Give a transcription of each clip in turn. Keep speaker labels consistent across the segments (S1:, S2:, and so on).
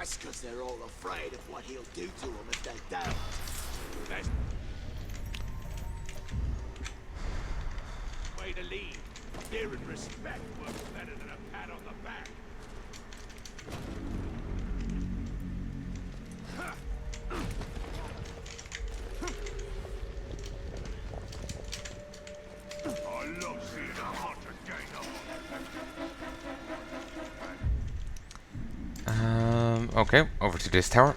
S1: That's because they're all afraid of what he'll do to them if they don't.
S2: That's way to lead. Fear and respect works better than a pat on the back. I love seeing a hunter gain up.
S3: Okay, over to this tower.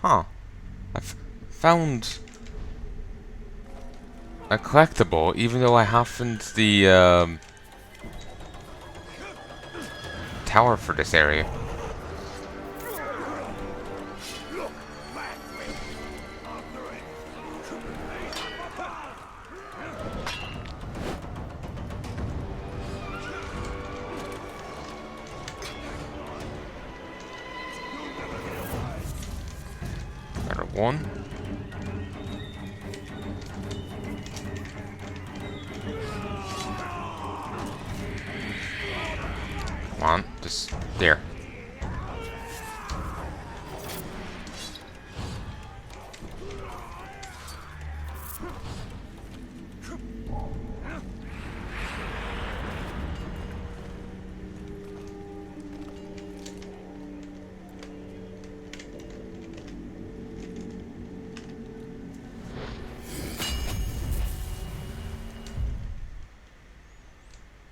S3: Huh. I've found a collectible, even though I haven't the tower for this area. Another one. Come on, just there.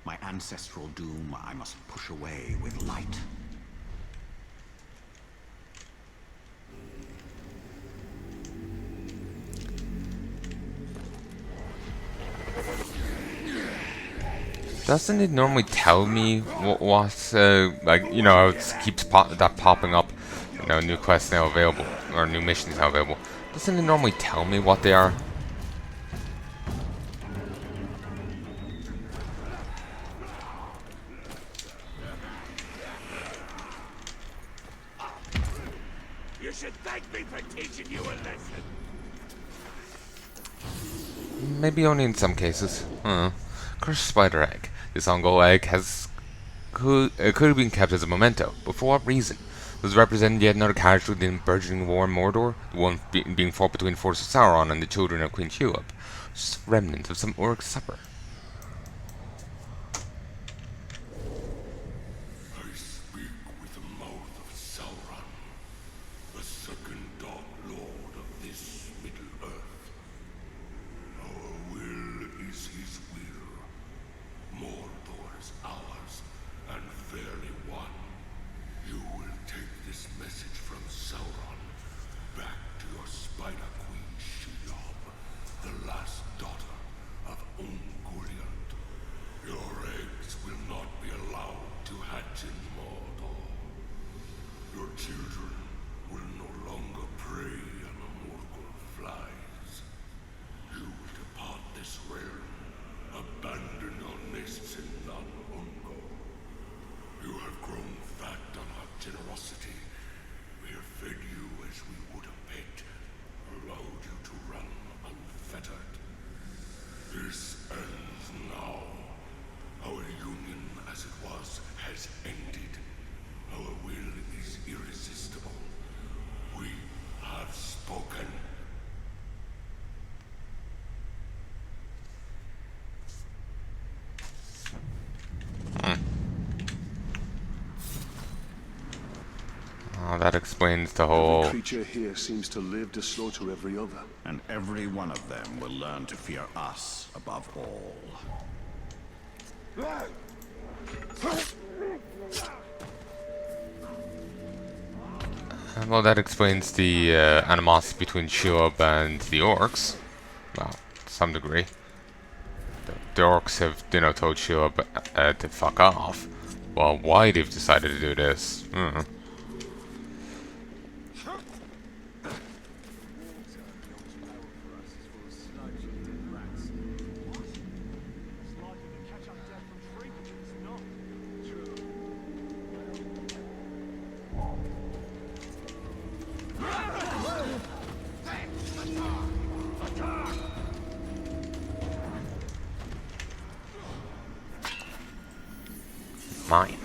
S4: My ancestral doom I must push away with light.
S3: Doesn't it normally tell me what like, you know, it keeps popping up, you know, new quests now available, or new missions now available. Doesn't it normally tell me what they are?
S2: You should thank me for teaching you a lesson.
S3: Maybe only in some cases. Cursed spider egg. This Ongol egg could have been kept as a memento, but for what reason? Does it represent yet another casualty in the burgeoning war in Mordor? The one being fought between the forces of Sauron and the children of Queen Shelob? Just a remnant of some orc supper.
S2: I speak with the mouth of Sauron, the second Dark Lord of this Middle Earth. Our will is his will. Mordor is ours, and fairly won. You will take this message from Sauron back to your Spider Queen Shelob, the last daughter of Ungoliant. Your eggs will not be allowed to hatch in Mordor. Your children will no longer prey on the Morgul flies. You will depart this realm, abandon your nests in non-Ungol. You have grown fat on our generosity. We have fed you as we would a pet, allowed you to run unfettered. This ends now. Our union, as it was, has ended. Our will is irresistible. We have spoken.
S3: Oh, that explains the whole...
S5: Every creature here seems to live to slaughter every other.
S4: And every one of them will learn to fear us above all.
S3: Well, that explains the animosity between Shelob and the orcs. Well, to some degree. The orcs have, you know, told Shelob to fuck off. Well, why they've decided to do this? Mine.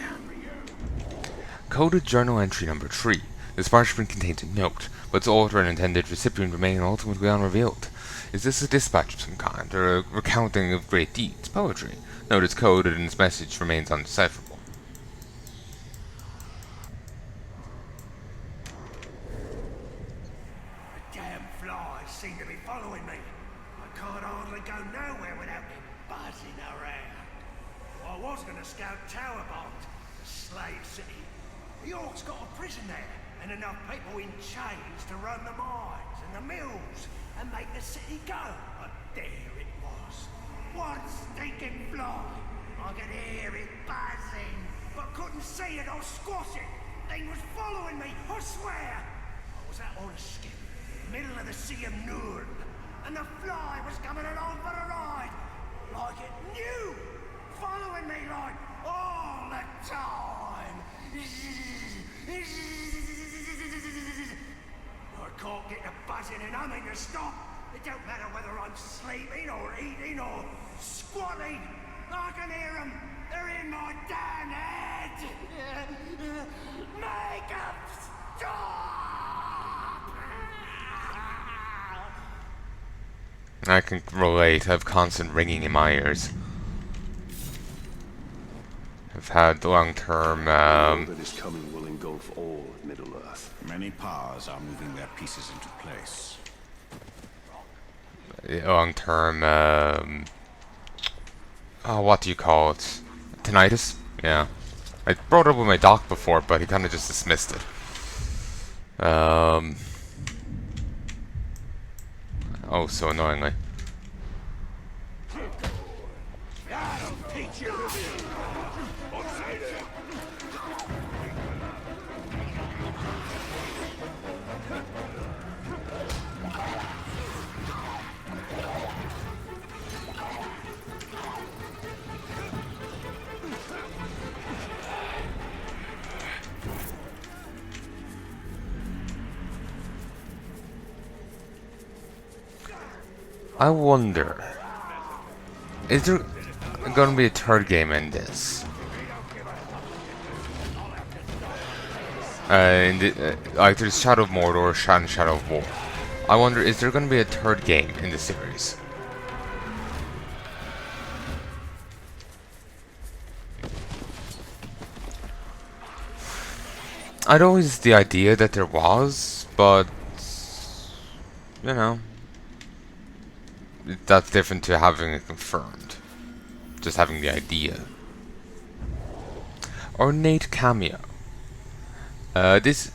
S3: Coded journal entry number 3. This parchment contains a note, but its author and intended recipient remain ultimately unrevealed. Is this a dispatch of some kind, or a recounting of great deeds, poetry? Note is coded and its message remains undecipherable.
S2: The damn flies seem to be following me. I can't hardly go nowhere without them buzzing around. I was going to scout Tower Bond, the slave city. The Orcs got a prison there, and enough people in chains to run the mines and the mills and make the city go. But there it was. One stinking fly. I could hear it buzzing, but couldn't see it or squash it. Thing was following me, I swear. I was out on a skip, middle of the Sea of Nurn, and the fly was coming along for a ride. Like it knew. Following me like all the time. I can't get the buzzing and humming to stop. It don't matter whether I'm sleeping or eating or squatting. I can hear them. They're in my damn head. Make them stop!
S3: I can relate. I have constant ringing in my ears. I've had long-term,
S5: All that is coming will engulf all of Middle-earth.
S4: Many powers are moving their pieces into place.
S3: what do you call it? Tinnitus? Yeah. I brought it up with my doc before, but he kind of just dismissed it. Oh, so annoyingly. I wonder, is there going to be a third game in this? Like there's Shadow of Mordor and Shadow of War. I wonder, is there going to be a third game in the series? I'd always the idea that there was, but you know, that's different to having it confirmed. Just having the idea. Ornate Cameo. This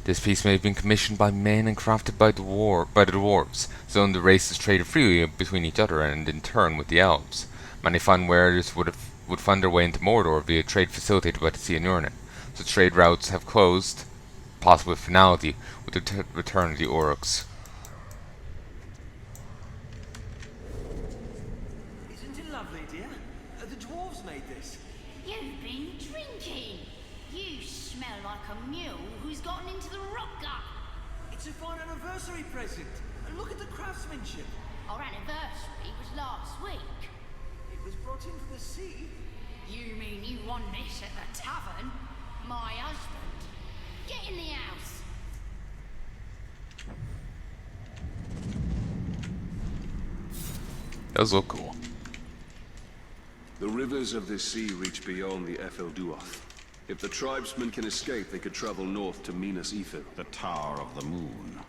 S3: piece may have been commissioned by men and crafted by the dwarves, so the races traded freely between each other and in turn with the elves. Many fine wares would find their way into Mordor via trade facilitated by the Sea of Ornate. So trade routes have closed, possibly with finality, with the return of the Orcs.
S6: Isn't it lovely, dear? The dwarves made this.
S7: You've been drinking. You smell like a mule who's gotten into the rock gut.
S6: It's a fine anniversary present. Look at the craftsmanship.
S7: Our anniversary was last week.
S6: It was brought in from the sea.
S7: You mean you won this at the tavern? My husband. Get in the house.
S3: Those look cool.
S5: The rivers of this sea reach beyond the Efelduoth. If the tribesmen can escape, they could travel north to Minas Ithil.
S4: The Tower of the Moon.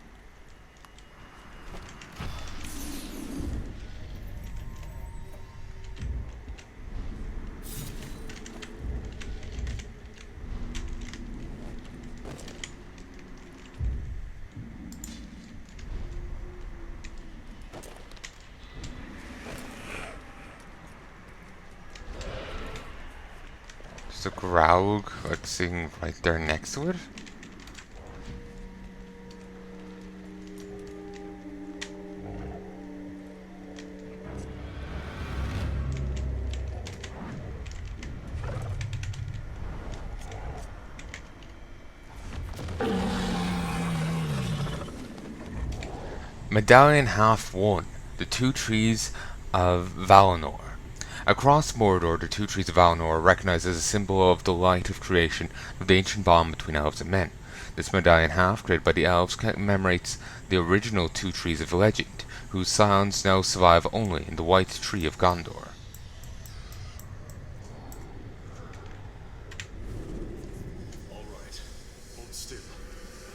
S3: There's a Graug, like, sitting right there next to it. Medallion half 1. The two trees of Valinor. Across Mordor, the two trees of Valinor are recognized as a symbol of the light of creation, of the ancient bond between elves and men. This medallion half, created by the elves, commemorates the original two trees of legend, whose sounds now survive only in the white tree of Gondor.
S8: All right. Hold still.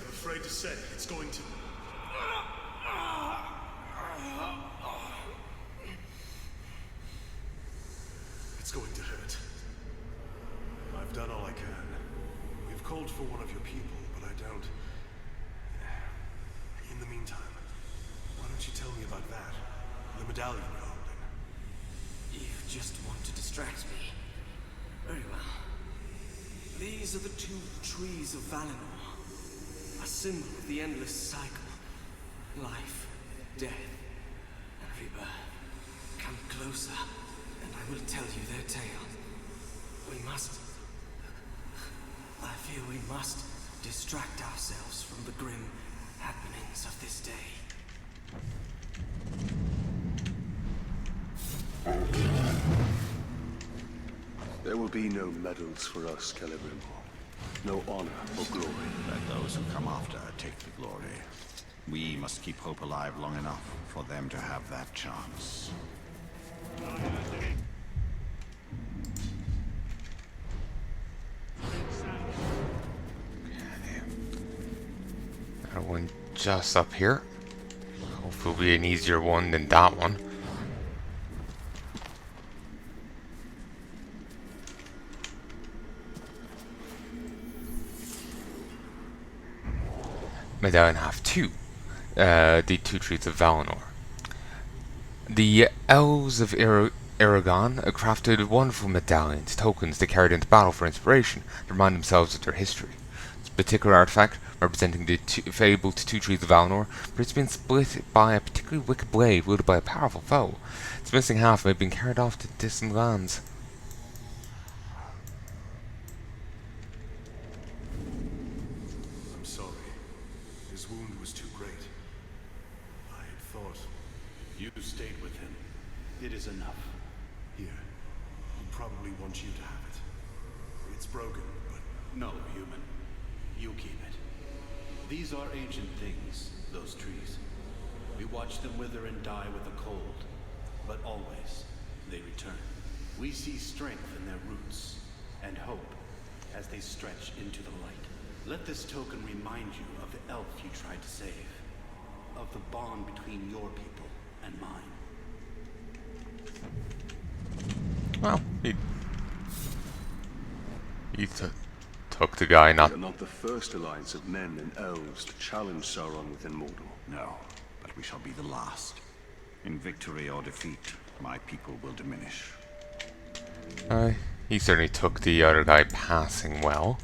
S8: I'm afraid to say it's going to... It's going to hurt. I've done all I can. We've called for one of your people, but I don't... In the meantime, why don't you tell me about that? The medallion you're holding.
S6: You just want to distract me. Very well. These are the two trees of Valinor. A symbol of the endless cycle. Life, death, and rebirth. Come closer, and I will tell you their tale. We must... I feel we must distract ourselves from the grim happenings of this day.
S5: There will be no medals for us, Celebrimbor. No honor or glory.
S4: Let those who come after take the glory. We must keep hope alive long enough for them to have that chance.
S3: That one just up here. Hopefully it'll be an easier one than that one. Medallion half 2. The two trees of Valinor. The elves of Aragon crafted wonderful medallions, tokens they carried into battle for inspiration, to remind themselves of their history. This particular artifact, representing the fabled two trees of Valinor, appears to have been split by a particularly wicked blade wielded by a powerful foe. Its missing half may have been carried off to distant lands.
S8: I'm sorry. His wound was too great. I had thought...
S9: You stayed with him. It is enough.
S8: Here. He'll probably want you to have it. It's broken, but...
S9: No, human. You keep it. These are ancient things, those trees. We watch them wither and die with the cold, but always they return. We see strength in their roots, and hope as they stretch into the light. Let this token remind you of the elf you tried to save, of the bond between your people and mine.
S3: Well, he took the guy, not...
S5: We are not the first alliance of men and elves to challenge Sauron within Mordor.
S4: No, but we shall be the last. In victory or defeat, my people will diminish.
S3: He certainly took the other guy passing well.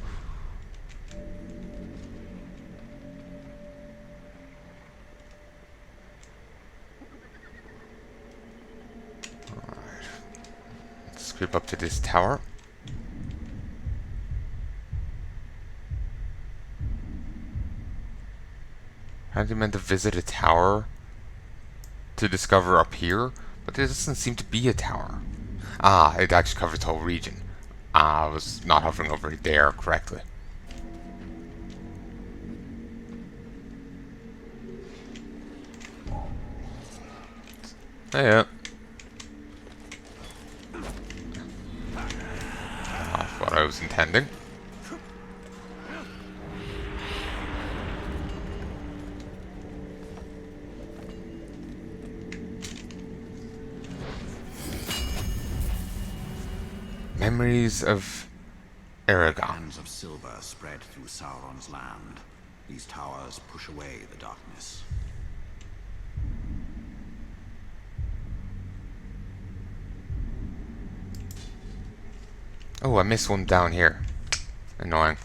S3: Alright. Let's creep up to this tower. Apparently meant to visit a tower to discover up here, but there doesn't seem to be a tower. Ah, it actually covers the whole region. I was not hovering over there correctly. Yeah. Not what I was intending. Memories of Aragon.
S4: Bands of silver spread through Sauron's land. These towers push away the darkness.
S3: Oh, I missed one down here. Annoying.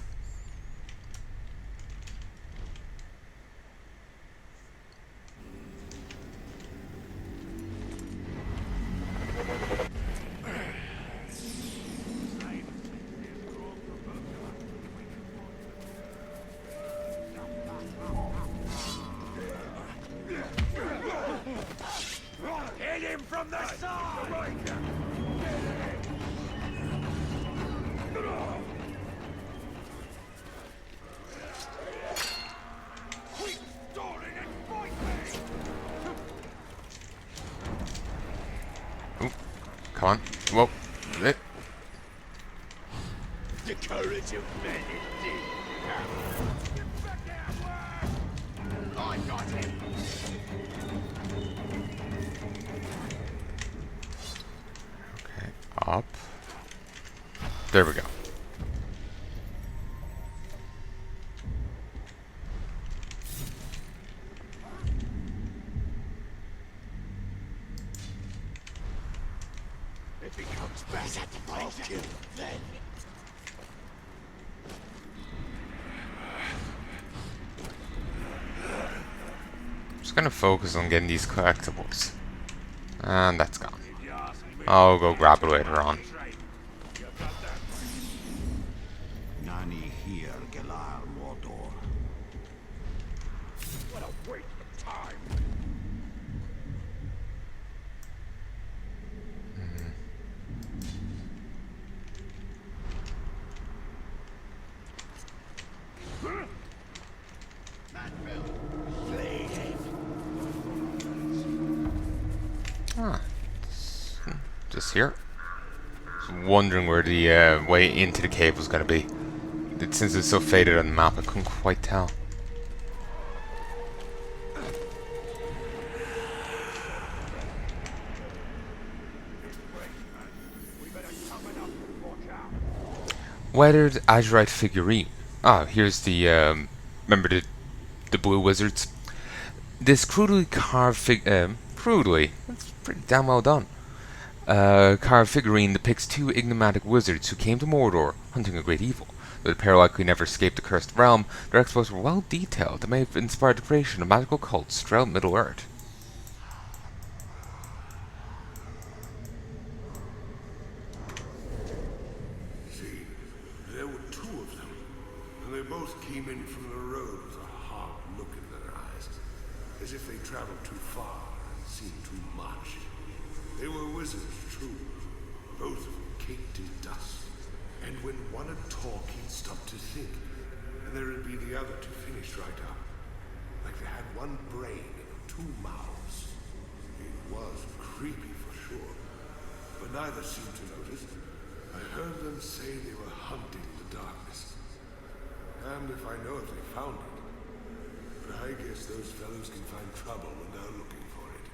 S1: Hit him from the side!
S3: Come on. Whoa. Eh.
S1: The courage of men indeed. I got him.
S3: Okay, up. There we go.
S1: It becomes better to I'll kill him then.
S3: Just gonna focus on getting these collectibles. And that's gone. I'll go grab it later on.
S4: Nani here, Galar Mordor.
S1: What a waste of time.
S3: Ah, just here. Just wondering where the way into the cave was going to be. Since it's so faded on the map, I couldn't quite tell. Weathered azurite figurine. Ah, here's the remember the blue wizards. This crudely carved crudely. That's pretty damn well done. Carved figurine depicts two enigmatic wizards who came to Mordor hunting a great evil. Though the pair likely never escaped the cursed realm, their exploits were well detailed and may have inspired the creation of magical cults throughout Middle-earth.
S2: See, there were two of them, and they both came in from the road with a hard look in their eyes, as if they traveled too far and seen too much. They were wizards, true, both of them caked in dust. And when one would talk, he'd stop to think, and there would be the other to finish right up. Like they had one brain and two mouths. It was creepy for sure, but neither seemed to notice. I heard them say they were hunting the darkness. And if I know if they found it, but I guess those fellows can find trouble when they're looking for it.